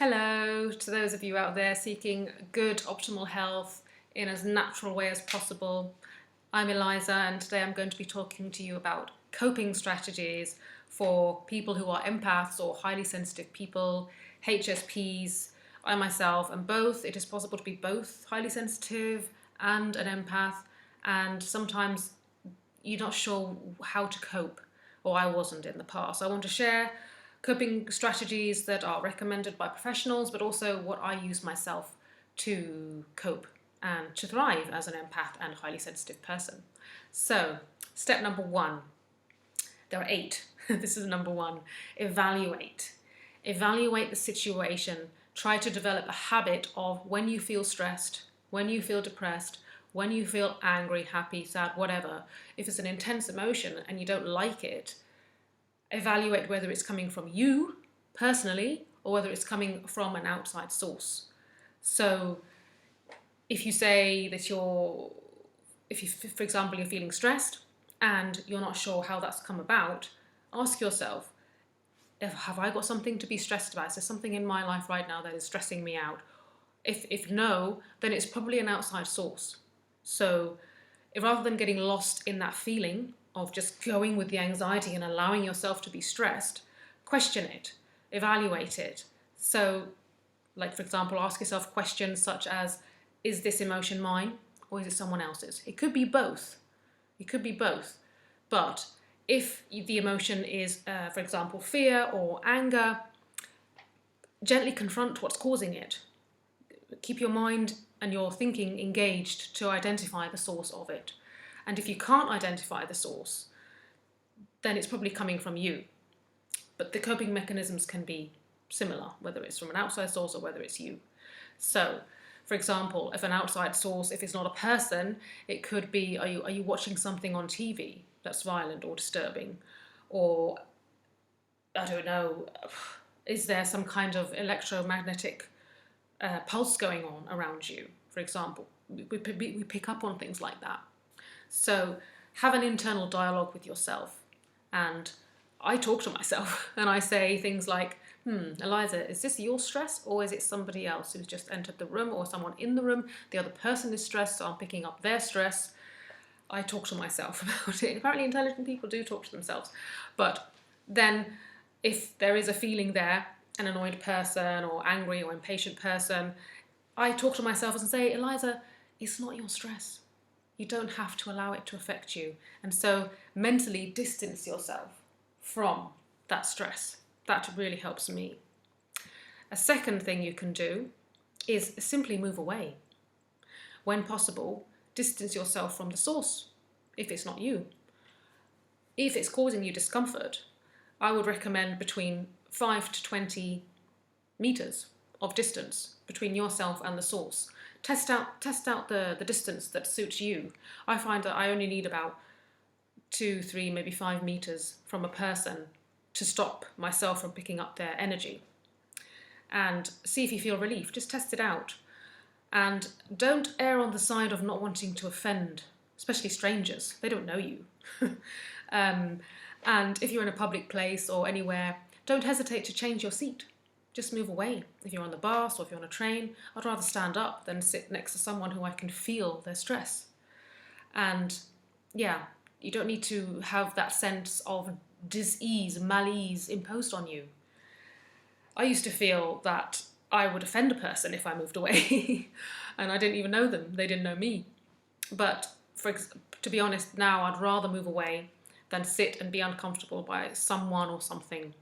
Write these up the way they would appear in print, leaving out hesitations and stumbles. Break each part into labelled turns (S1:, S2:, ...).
S1: Hello to those of you out there seeking good, optimal health in as natural way as possible. I'm Eliza, and today I'm going to be talking to you about coping strategies for people who are empaths or highly sensitive people, HSPs. I myself am both. It is possible to be both highly sensitive and an empath, and sometimes you're not sure how to cope, or I wasn't in the past. I want to share coping strategies that are recommended by professionals, but also what I use myself to cope and to thrive as an empath and highly sensitive person. So, step number one, there are 8. This is number 1. Evaluate. Evaluate the situation. Try to develop a habit of when you feel stressed, when you feel depressed, when you feel angry, happy, sad, whatever. If it's an intense emotion and you don't like it, evaluate whether it's coming from you personally or whether it's coming from an outside source. So if you say that for example, you're feeling stressed and you're not sure how that's come about, ask yourself, have I got something to be stressed about? Is there something in my life right now that is stressing me out? If no, then it's probably an outside source. So rather than getting lost in that feeling of just going with the anxiety and allowing yourself to be stressed, question it, evaluate it. So, like for example, ask yourself questions such as, is this emotion mine or is it someone else's? It could be both. It could be both. But if the emotion is, for example, fear or anger, gently confront what's causing it. Keep your mind and your thinking engaged to identify the source of it. And if you can't identify the source, then it's probably coming from you. But the coping mechanisms can be similar, whether it's from an outside source or whether it's you. So, for example, if an outside source, if it's not a person, it could be, are you watching something on TV that's violent or disturbing? Or, I don't know, is there some kind of electromagnetic pulse going on around you, for example? We pick up on things like that. So have an internal dialogue with yourself. And I talk to myself and I say things like, Eliza, is this your stress or is it somebody else who's just entered the room or someone in the room? The other person is stressed, so I'm picking up their stress. I talk to myself about it. Apparently intelligent people do talk to themselves. But then if there is a feeling there, an annoyed person or angry or impatient person, I talk to myself and say, Eliza, it's not your stress. You don't have to allow it to affect you. And so mentally distance yourself from that stress. That really helps me. A second thing you can do is simply move away. When possible, distance yourself from the source, if it's not you. If it's causing you discomfort, I would recommend between 5 to 20 meters of distance between yourself and the source. Test out the distance that suits you. I find that I only need about 2, 3, maybe 5 meters from a person to stop myself from picking up their energy. And see if you feel relief. Just test it out. And don't err on the side of not wanting to offend, especially strangers. They don't know you. And if you're in a public place or anywhere, don't hesitate to change your seat. Just move away. If you're on the bus or if you're on a train, I'd rather stand up than sit next to someone who I can feel their stress. And yeah, you don't need to have that sense of dis-ease, malaise imposed on you. I used to feel that I would offend a person if I moved away and I didn't even know them. They didn't know me. But to be honest, now I'd rather move away than sit and be uncomfortable by someone or something.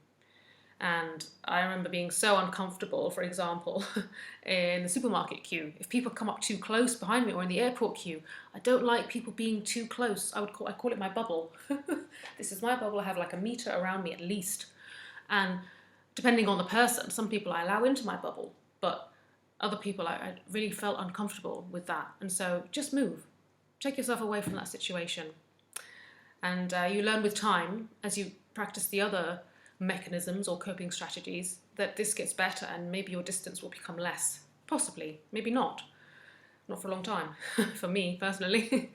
S1: And I remember being so uncomfortable, for example, in the supermarket queue. If people come up too close behind me or in the airport queue, I don't like people being too close. I call it my bubble. This is my bubble. I have like a meter around me at least. And depending on the person, some people I allow into my bubble, but other people I really felt uncomfortable with that. And so just move. Take yourself away from that situation. And you learn with time, as you practice the other mechanisms or coping strategies, that this gets better and maybe your distance will become less. Possibly, maybe not. Not for a long time, for me personally.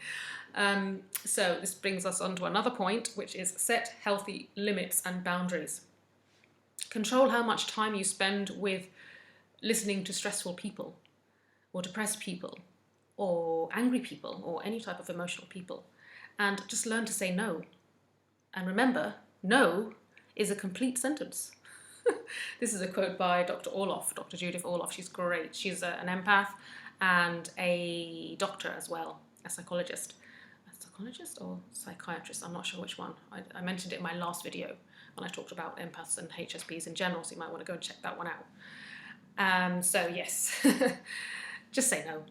S1: So this brings us on to another point, which is set healthy limits and boundaries. Control how much time you spend with listening to stressful people or depressed people or angry people or any type of emotional people, and just learn to say no. And remember, no is a complete sentence. This is a quote by Dr. Orloff, Dr. Judith Orloff. She's great. She's an empath and a doctor as well, a psychologist. A psychologist or psychiatrist? I'm not sure which one. I mentioned it in my last video when I talked about empaths and HSPs in general, so you might want to go and check that one out. So yes, just say no.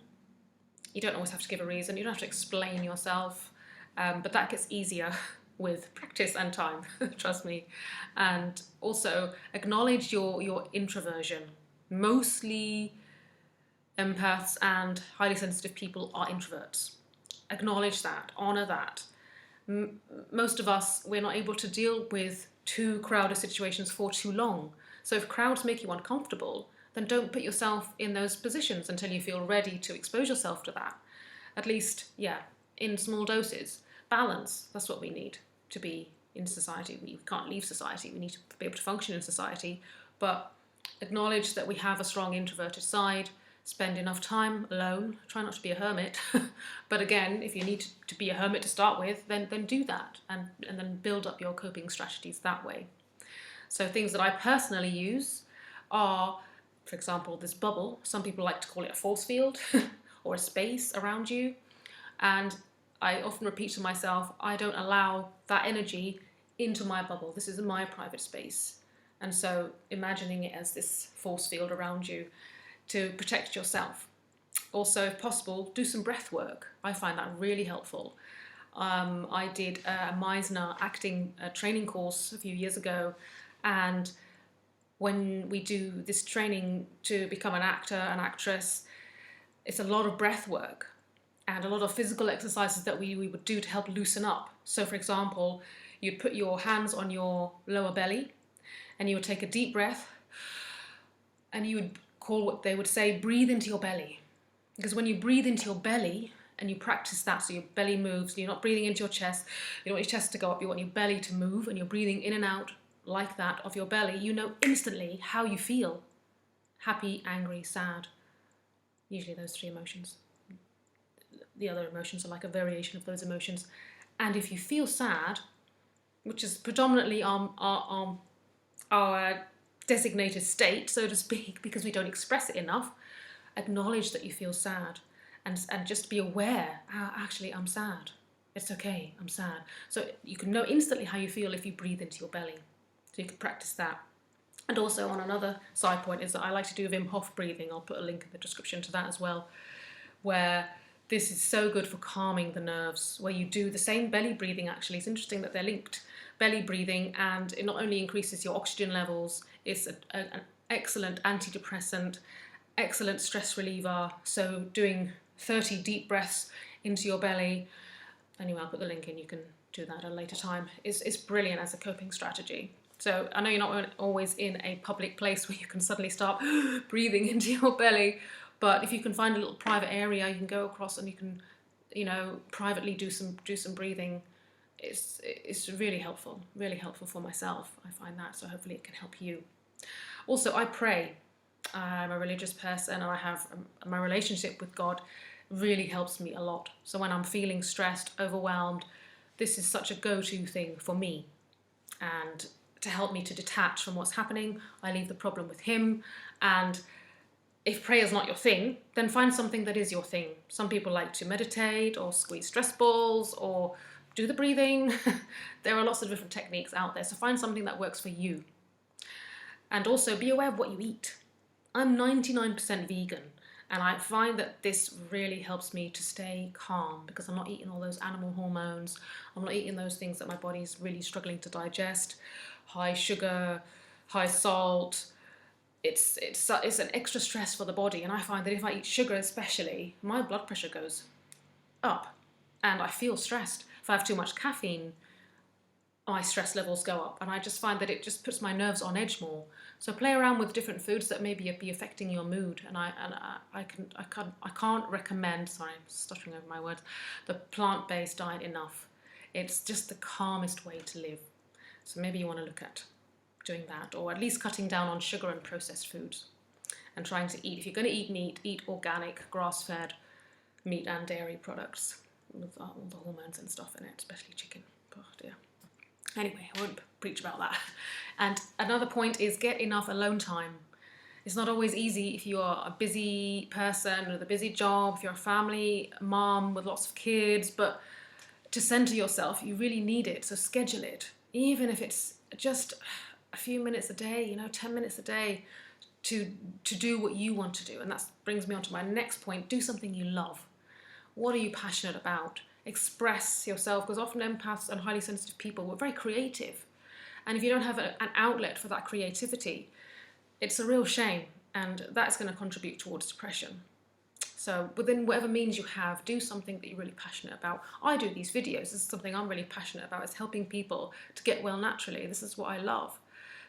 S1: You don't always have to give a reason. You don't have to explain yourself, but that gets easier with practice and time, trust me. And also acknowledge your introversion. Mostly empaths and highly sensitive people are introverts. Acknowledge that, honor that. Most of us, we're not able to deal with too crowded situations for too long. So if crowds make you uncomfortable, then don't put yourself in those positions until you feel ready to expose yourself to that. At least, yeah, in small doses. Balance, that's what we need to be in society. We can't leave society, we need to be able to function in society, but acknowledge that we have a strong introverted side, spend enough time alone, try not to be a hermit, but again, if you need to be a hermit to start with, then do that, and then build up your coping strategies that way. So things that I personally use are, for example, this bubble. Some people like to call it a force field or a space around you, and I often repeat to myself, I don't allow that energy into my bubble. This is my private space. And so imagining it as this force field around you to protect yourself. Also, if possible, do some breath work. I find that really helpful. I did a Meisner acting training course a few years ago, and when we do this training to become an actor, an actress, it's a lot of breath work and a lot of physical exercises that we would do to help loosen up. So for example, you'd put your hands on your lower belly and you would take a deep breath and you would call what they would say, breathe into your belly. Because when you breathe into your belly and you practice that, so your belly moves, you're not breathing into your chest, you don't want your chest to go up, you want your belly to move, and you're breathing in and out like that of your belly, you know instantly how you feel. Happy, angry, sad. Usually those three emotions. The other emotions are like a variation of those emotions. And if you feel sad, which is predominantly our designated state, so to speak, because we don't express it enough, acknowledge that you feel sad and just be aware, actually I'm sad. It's okay, I'm sad. So you can know instantly how you feel if you breathe into your belly. So you can practice that. And also on another side point is that I like to do Wim Hoff Breathing. I'll put a link in the description to that as well, where this is so good for calming the nerves, where you do the same belly breathing actually. It's interesting that they're linked. Belly breathing, and it not only increases your oxygen levels, it's an excellent antidepressant, excellent stress reliever. So doing 30 deep breaths into your belly, anyway, I'll put the link in, you can do that at a later time. It's brilliant as a coping strategy. So I know you're not always in a public place where you can suddenly start breathing into your belly, but if you can find a little private area, you can go across and you can, privately do some breathing. It's really helpful for myself. I find that, so hopefully it can help you. Also, I pray. I'm a religious person, and I have my relationship with God really helps me a lot. So when I'm feeling stressed, overwhelmed, this is such a go-to thing for me. And to help me to detach from what's happening, I leave the problem with Him. And if prayer is not your thing, then find something that is your thing. Some people like to meditate or squeeze stress balls or do the breathing. There are lots of different techniques out there, so find something that works for you. And also be aware of what you eat. I'm 99% vegan, and I find that this really helps me to stay calm because I'm not eating all those animal hormones. I'm not eating those things that my body's really struggling to digest. High sugar, high salt. It's an extra stress for the body, and I find that if I eat sugar especially, my blood pressure goes up and I feel stressed. If I have too much caffeine, my stress levels go up, and I just find that it just puts my nerves on edge more. So play around with different foods that maybe be affecting your mood, and I can't recommend, sorry, I'm stuttering over my words, the plant-based diet enough. It's just the calmest way to live. So maybe you want to look at doing that, or at least cutting down on sugar and processed foods. and trying to eat, if you're going to eat meat, eat organic, grass-fed meat and dairy products with all the hormones and stuff in it, especially chicken. God, dear. Anyway, I won't preach about that. And another point is get enough alone time. It's not always easy if you are a busy person with a busy job, if you're a family mom with lots of kids, but to center yourself, you really need it. So schedule it, even if it's just a few minutes a day, 10 minutes a day to do what you want to do. And that brings me on to my next point. Do something you love. What are you passionate about? Express yourself, because often empaths and highly sensitive people, we're very creative. And if you don't have an outlet for that creativity, it's a real shame, and that's going to contribute towards depression. So within whatever means you have, do something that you're really passionate about. I do these videos. This is something I'm really passionate about. It's helping people to get well naturally. This is what I love.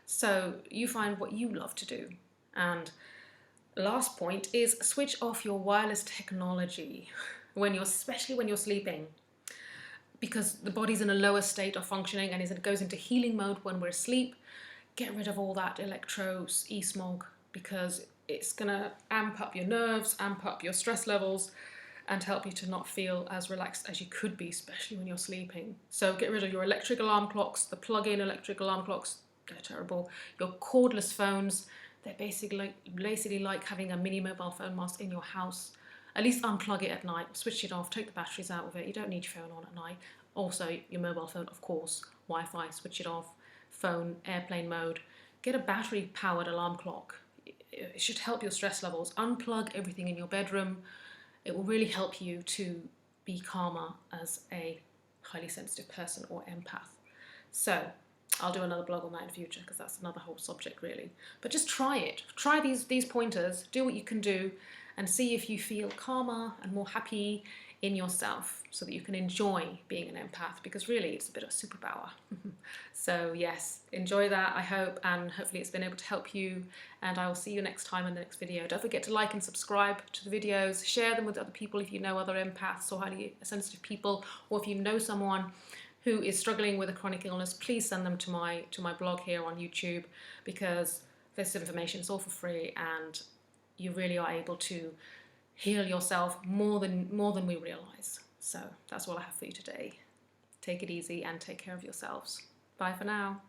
S1: So you find what you love to do. And last point is switch off your wireless technology, especially when you're sleeping, because the body's in a lower state of functioning and it goes into healing mode when we're asleep. Get rid of all that electros, e-smog, because it's going to amp up your nerves, amp up your stress levels, and help you to not feel as relaxed as you could be, especially when you're sleeping. So get rid of your electric alarm clocks, the plug-in electric alarm clocks, they're terrible. Your cordless phones, they're basically like having a mini mobile phone mast in your house. At least unplug it at night, switch it off, take the batteries out of it. You don't need your phone on at night. Also, your mobile phone, of course, Wi-Fi, switch it off. Phone, airplane mode. Get a battery-powered alarm clock. It should help your stress levels. Unplug everything in your bedroom. It will really help you to be calmer as a highly sensitive person or empath. So I'll do another blog on that in the future, because that's another whole subject really. But just try it. Try these pointers. Do what you can do and see if you feel calmer and more happy in yourself, so that you can enjoy being an empath, because really it's a bit of a superpower. So yes, enjoy that, I hope, and hopefully it's been able to help you, and I will see you next time in the next video. Don't forget to like and subscribe to the videos, share them with other people if you know other empaths or highly sensitive people, or if you know someone who is struggling with a chronic illness, please send them to my blog here on YouTube, because this information is all for free and you really are able to heal yourself more than we realize. So that's all I have for you today. Take it easy and take care of yourselves. Bye for now.